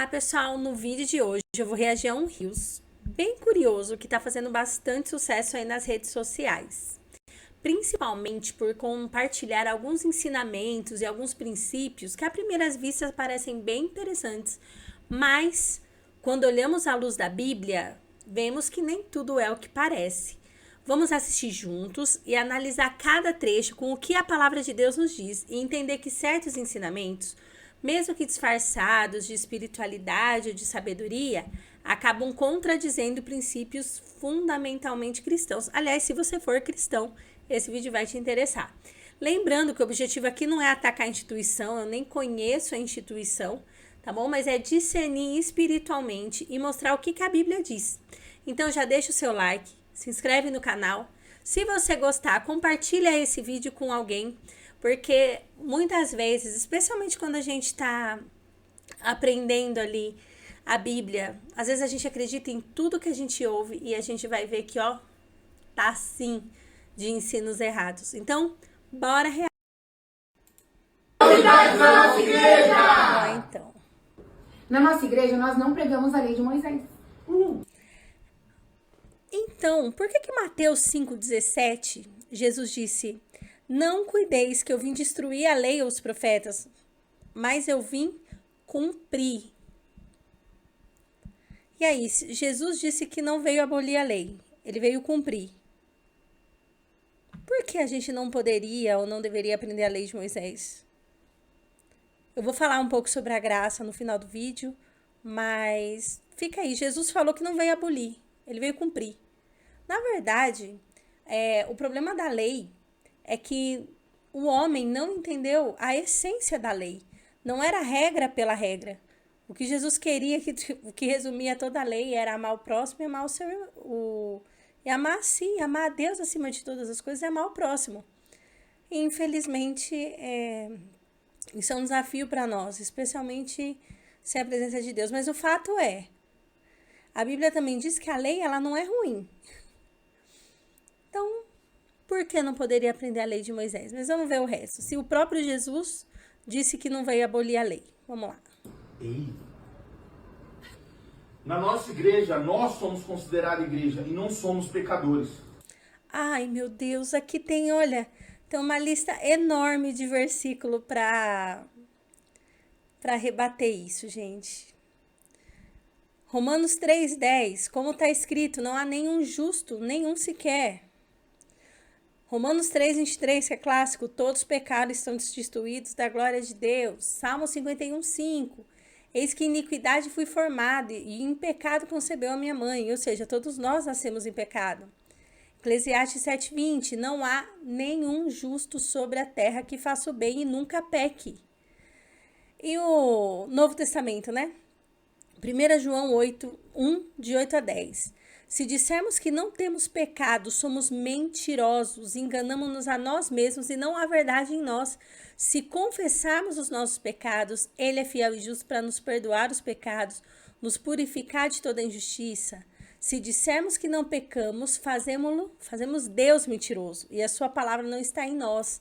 Olá pessoal, no vídeo de hoje eu vou reagir a um Reels bem curioso que está fazendo bastante sucesso aí nas redes sociais. Principalmente por compartilhar alguns ensinamentos e alguns princípios que à primeira vista parecem bem interessantes, mas quando olhamos à luz da Bíblia, vemos que nem tudo é o que parece. Vamos assistir juntos e analisar cada trecho com o que a palavra de Deus nos diz e entender que certos ensinamentos, mesmo que disfarçados de espiritualidade ou de sabedoria, acabam contradizendo princípios fundamentalmente cristãos. Aliás, se você for cristão, esse vídeo vai te interessar. Lembrando que o objetivo aqui não é atacar a instituição, eu nem conheço a instituição, tá bom? Mas é discernir espiritualmente e mostrar o que a Bíblia diz. Então já deixa o seu like, se inscreve no canal. Se você gostar, compartilha esse vídeo com alguém, porque muitas vezes, especialmente quando a gente está aprendendo ali a Bíblia, às vezes a gente acredita em tudo que a gente ouve e a gente vai ver que, ó, tá assim de ensinos errados. Então, bora reagir. Então. Na nossa igreja, nós não pregamos a lei de Moisés. Então, por que Mateus 5,17, Jesus disse: não cuideis que eu vim destruir a lei ou os profetas, mas eu vim cumprir. E aí, Jesus disse que não veio abolir a lei, ele veio cumprir. Por que a gente não poderia ou não deveria aprender a lei de Moisés? Eu vou falar um pouco sobre a graça no final do vídeo, mas fica aí, Jesus falou que não veio abolir, ele veio cumprir. Na verdade, o problema da lei é que o homem não entendeu a essência da lei. Não era regra pela regra. O que Jesus queria, o que resumia toda a lei, era amar o próximo e amar e amar sim, amar a Deus acima de todas as coisas e amar o próximo. E, infelizmente, isso é um desafio para nós, especialmente sem a presença de Deus. Mas o fato é, a Bíblia também diz que a lei ela não é ruim. Então, por que não poderia aprender a lei de Moisés? Mas vamos ver o resto. Se o próprio Jesus disse que não veio abolir a lei. Vamos lá. Ei. Na nossa igreja, nós somos considerados igreja e não somos pecadores. Ai, meu Deus, aqui tem, olha, tem uma lista enorme de versículo para rebater isso, gente. Romanos 3,10, como está escrito, não há nenhum justo, nenhum sequer. Romanos 3,23, que é clássico, todos os pecados estão destituídos da glória de Deus. Salmo 51,5, eis que em iniquidade fui formado e em pecado concebeu a minha mãe. Ou seja, todos nós nascemos em pecado. Eclesiastes 7,20, não há nenhum justo sobre a terra que faça o bem e nunca peque. E o Novo Testamento, né? 1 João 8,1, de 8 a 10. Se dissermos que não temos pecado, somos mentirosos, enganamos-nos a nós mesmos e não há verdade em nós. Se confessarmos os nossos pecados, Ele é fiel e justo para nos perdoar os pecados, nos purificar de toda injustiça. Se dissermos que não pecamos, fazemos Deus mentiroso e a sua palavra não está em nós.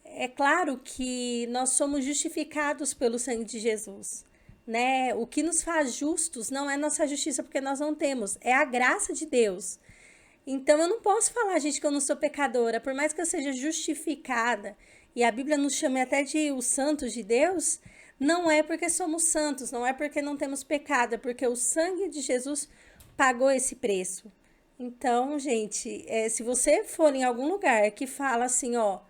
É claro que nós somos justificados pelo sangue de Jesus. Né? O que nos faz justos não é nossa justiça, porque nós não temos, é a graça de Deus. Então eu não posso falar, gente, que eu não sou pecadora, por mais que eu seja justificada, e a Bíblia nos chame até de os santos de Deus, não é porque somos santos, não é porque não temos pecado, é porque o sangue de Jesus pagou esse preço. Então, gente, se você for em algum lugar que fala assim, ó,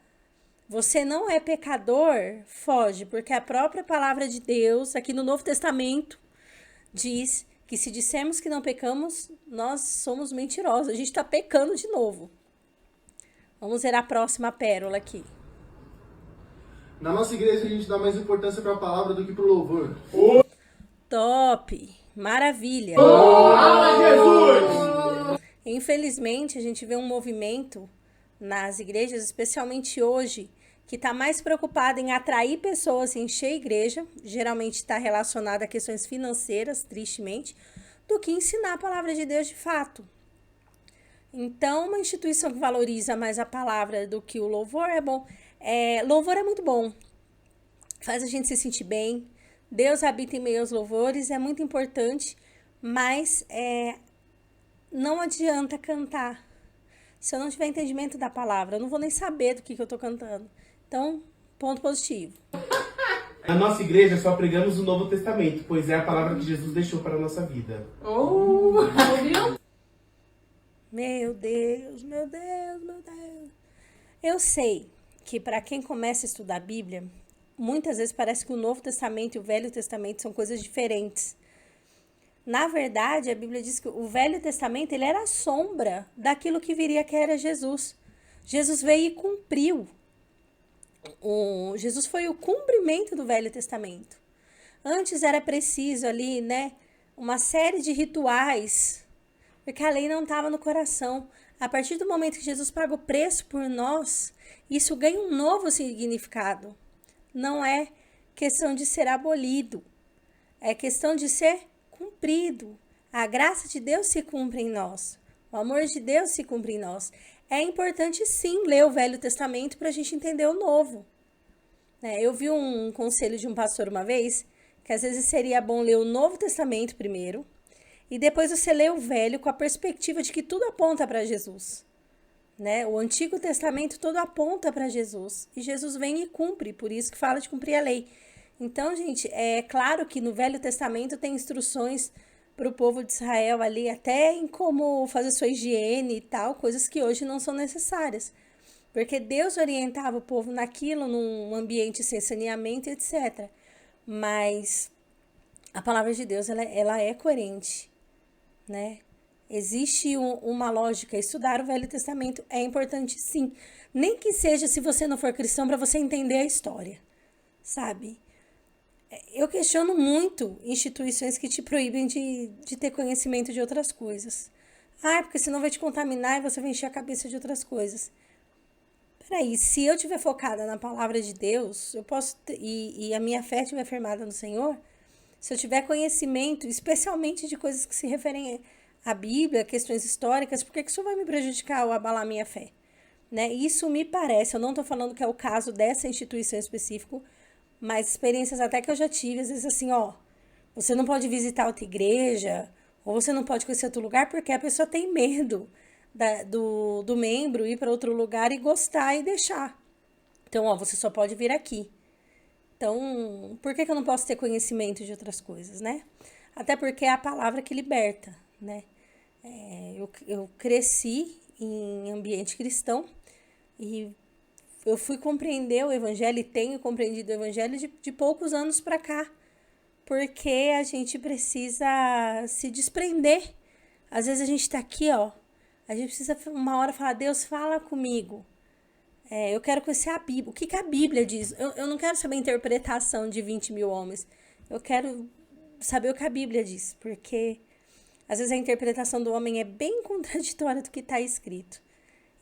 você não é pecador, foge, porque a própria palavra de Deus, aqui no Novo Testamento, diz que se dissermos que não pecamos, nós somos mentirosos. A gente está pecando de novo. Vamos ver a próxima pérola aqui. Na nossa igreja, a gente dá mais importância para a palavra do que para o louvor. Top! Maravilha! Jesus! Infelizmente, a gente vê um movimento nas igrejas, especialmente hoje, que está mais preocupada em atrair pessoas e encher a igreja, geralmente está relacionada a questões financeiras, tristemente, do que ensinar a palavra de Deus de fato. Então, uma instituição que valoriza mais a palavra do que o louvor é bom. Louvor é muito bom, faz a gente se sentir bem, Deus habita em meio aos louvores, é muito importante, mas não adianta cantar se eu não tiver entendimento da palavra. Eu não vou nem saber do que eu tô cantando. Então, ponto positivo. Na nossa igreja só pregamos o Novo Testamento, pois é a palavra que Jesus deixou para a nossa vida. Ouviu? Meu Deus, meu Deus, meu Deus. Eu sei que para quem começa a estudar a Bíblia, muitas vezes parece que o Novo Testamento e o Velho Testamento são coisas diferentes. Na verdade, a Bíblia diz que o Velho Testamento ele era a sombra daquilo que viria, que era Jesus. Jesus veio e cumpriu. Jesus foi o cumprimento do Velho Testamento. Antes era preciso ali, né, uma série de rituais, porque a lei não estava no coração. A partir do momento que Jesus paga o preço por nós, isso ganha um novo significado. Não é questão de ser abolido, é questão de ser cumprido. A graça de Deus se cumpre em nós, o amor de Deus se cumpre em nós. É importante sim ler o Velho Testamento para a gente entender o Novo. Eu vi um conselho de um pastor uma vez, que às vezes seria bom ler o Novo Testamento primeiro, e depois você lê o Velho com a perspectiva de que tudo aponta para Jesus. O Antigo Testamento todo aponta para Jesus, e Jesus vem e cumpre, por isso que fala de cumprir a lei. Então, gente, é claro que no Velho Testamento tem instruções para o povo de Israel ali, até em como fazer sua higiene e tal, coisas que hoje não são necessárias. Porque Deus orientava o povo naquilo, num ambiente sem saneamento, etc. Mas a palavra de Deus, ela é coerente, né? Existe uma lógica. Estudar o Velho Testamento é importante, sim. Nem que seja, se você não for cristão, para você entender a história, sabe? Eu questiono muito instituições que te proíbem de ter conhecimento de outras coisas. Porque senão vai te contaminar e você vai encher a cabeça de outras coisas. Peraí, se eu estiver focada na palavra de Deus, eu posso e a minha fé estiver firmada no Senhor, se eu tiver conhecimento, especialmente de coisas que se referem à Bíblia, questões históricas, por que isso vai me prejudicar ou abalar a minha fé? Isso me parece, eu não estou falando que é o caso dessa instituição específica, mas experiências até que eu já tive, às vezes assim, você não pode visitar outra igreja, ou você não pode conhecer outro lugar, porque a pessoa tem medo do membro ir para outro lugar e gostar e deixar. Então, você só pode vir aqui. Então, por que eu não posso ter conhecimento de outras coisas, né? Até porque é a palavra que liberta, né? Eu cresci em ambiente cristão e eu fui compreender o evangelho e tenho compreendido o evangelho de poucos anos para cá, porque a gente precisa se desprender. Às vezes a gente tá aqui, a gente precisa uma hora falar, Deus, fala comigo. Eu quero conhecer a Bíblia. O que a Bíblia diz? Eu não quero saber a interpretação de 20 mil homens. Eu quero saber o que a Bíblia diz, porque às vezes a interpretação do homem é bem contraditória do que está escrito.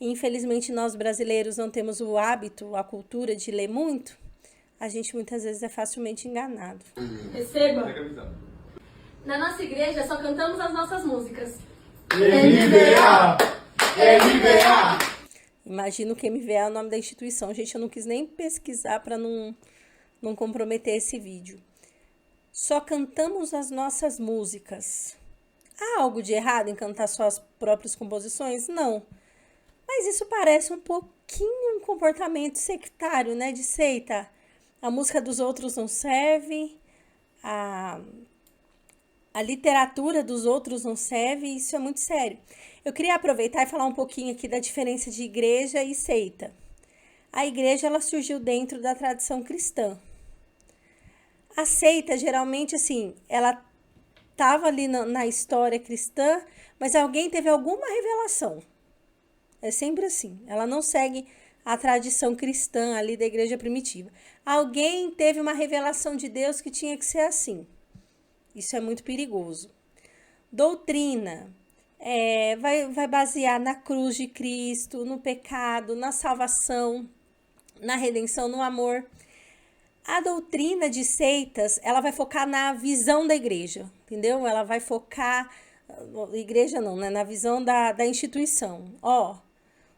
Infelizmente, nós brasileiros não temos o hábito, a cultura de ler muito. A gente muitas vezes é facilmente enganado. Receba. Na nossa igreja só cantamos as nossas músicas. MVA! MVA! Imagino que MVA é o nome da instituição. Gente, eu não quis nem pesquisar para não comprometer esse vídeo. Só cantamos as nossas músicas. Há algo de errado em cantar suas próprias composições? Não. Mas isso parece um pouquinho um comportamento sectário, né? De seita. A música dos outros não serve, a literatura dos outros não serve, isso é muito sério. Eu queria aproveitar e falar um pouquinho aqui da diferença de igreja e seita. A igreja, ela surgiu dentro da tradição cristã. A seita, geralmente, assim, ela estava ali na história cristã, mas alguém teve alguma revelação. É sempre assim. Ela não segue a tradição cristã ali da igreja primitiva. Alguém teve uma revelação de Deus que tinha que ser assim. Isso é muito perigoso. Doutrina vai basear na cruz de Cristo, no pecado, na salvação, na redenção, no amor. A doutrina de seitas, ela vai focar na visão da igreja, entendeu? Ela vai focar, igreja não, né? Na visão da instituição.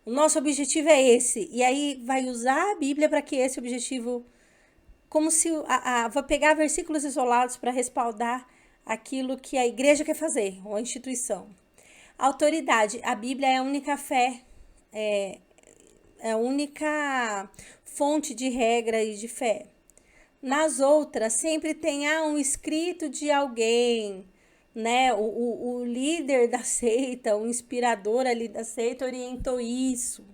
O nosso objetivo é esse. E aí vai usar a Bíblia para que esse objetivo como se vou pegar versículos isolados para respaldar aquilo que a igreja quer fazer, ou a instituição. Autoridade, a Bíblia é a única fé, é a única fonte de regra e de fé. Nas outras, sempre tem um escrito de alguém, né? O líder da seita, o inspirador ali da seita orientou isso.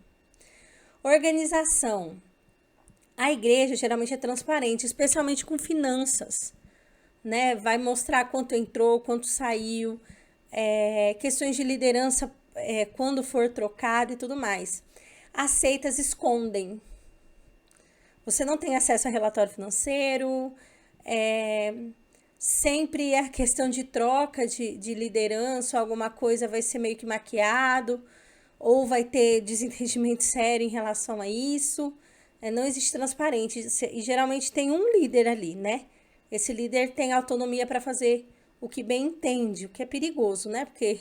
Organização. A igreja geralmente é transparente, especialmente com finanças, né? Vai mostrar quanto entrou, quanto saiu, questões de liderança, quando for trocado e tudo mais. As seitas escondem. Você não tem acesso a relatório financeiro, sempre a questão de troca de liderança, alguma coisa vai ser meio que maquiado, ou vai ter desentendimento sério em relação a isso. Não existe transparente, e geralmente tem um líder ali, né? Esse líder tem autonomia para fazer o que bem entende, o que é perigoso, né? Porque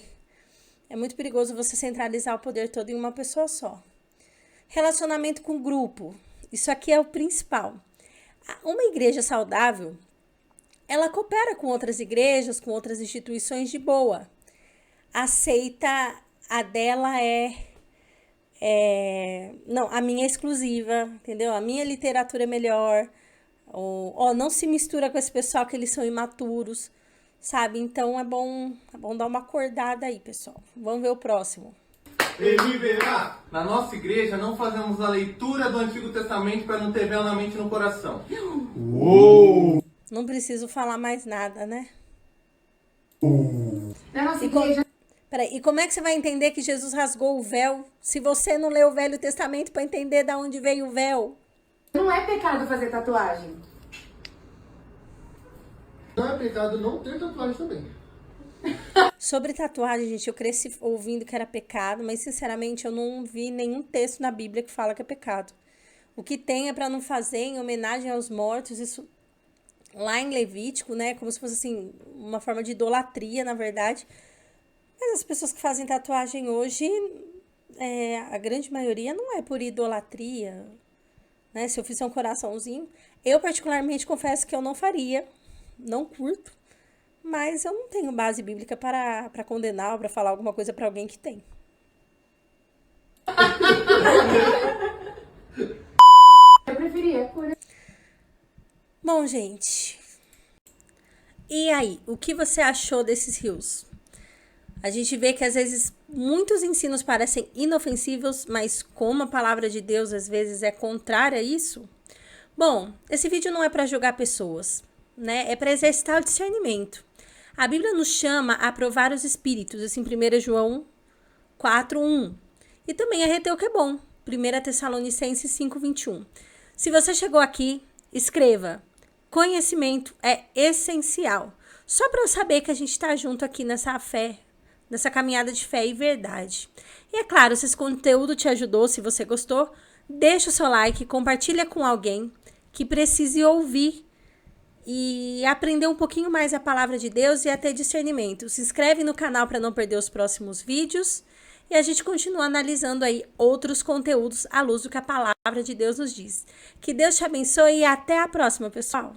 é muito perigoso você centralizar o poder todo em uma pessoa só. Relacionamento com o grupo, isso aqui é o principal. Uma igreja saudável, ela coopera com outras igrejas, com outras instituições de boa. Aceita, a dela não, a minha é exclusiva, entendeu? A minha literatura é melhor. Não se mistura com esse pessoal que eles são imaturos, sabe? Então é bom dar uma acordada aí, pessoal. Vamos ver o próximo. Ele verá. Na nossa igreja não fazemos a leitura do Antigo Testamento para não ter véu na mente e no coração. Uou! Não preciso falar mais nada, né? Na nossa igreja... Peraí, e como é que você vai entender que Jesus rasgou o véu se você não leu o Velho Testamento para entender de onde veio o véu? Não é pecado fazer tatuagem. Não é pecado não ter tatuagem também. Sobre tatuagem, gente, eu cresci ouvindo que era pecado, mas sinceramente eu não vi nenhum texto na Bíblia que fala que é pecado. O que tem é para não fazer em homenagem aos mortos, isso lá em Levítico, né? Como se fosse assim, uma forma de idolatria, na verdade. Mas as pessoas que fazem tatuagem hoje, a grande maioria não é por idolatria, né? Se eu fizer um coraçãozinho, eu particularmente confesso que eu não faria, não curto, mas eu não tenho base bíblica para condenar ou para falar alguma coisa para alguém que tem. Eu preferia cura. Bom, gente, e aí, o que você achou desses rios? A gente vê que às vezes muitos ensinos parecem inofensivos, mas como a palavra de Deus às vezes é contrária a isso. Bom, esse vídeo não é para julgar pessoas, né? É para exercitar o discernimento. A Bíblia nos chama a provar os espíritos, assim, 1 João 4:1. E também a reter o que é bom, 1 Tessalonicenses 5:21. Se você chegou aqui, escreva. Conhecimento é essencial. Só para eu saber que a gente está junto aqui nessa fé, nessa caminhada de fé e verdade. E é claro, se esse conteúdo te ajudou, se você gostou, deixa o seu like, compartilha com alguém que precise ouvir e aprender um pouquinho mais a palavra de Deus e a ter discernimento. Se inscreve no canal para não perder os próximos vídeos e a gente continua analisando aí outros conteúdos à luz do que a palavra de Deus nos diz. Que Deus te abençoe e até a próxima, pessoal!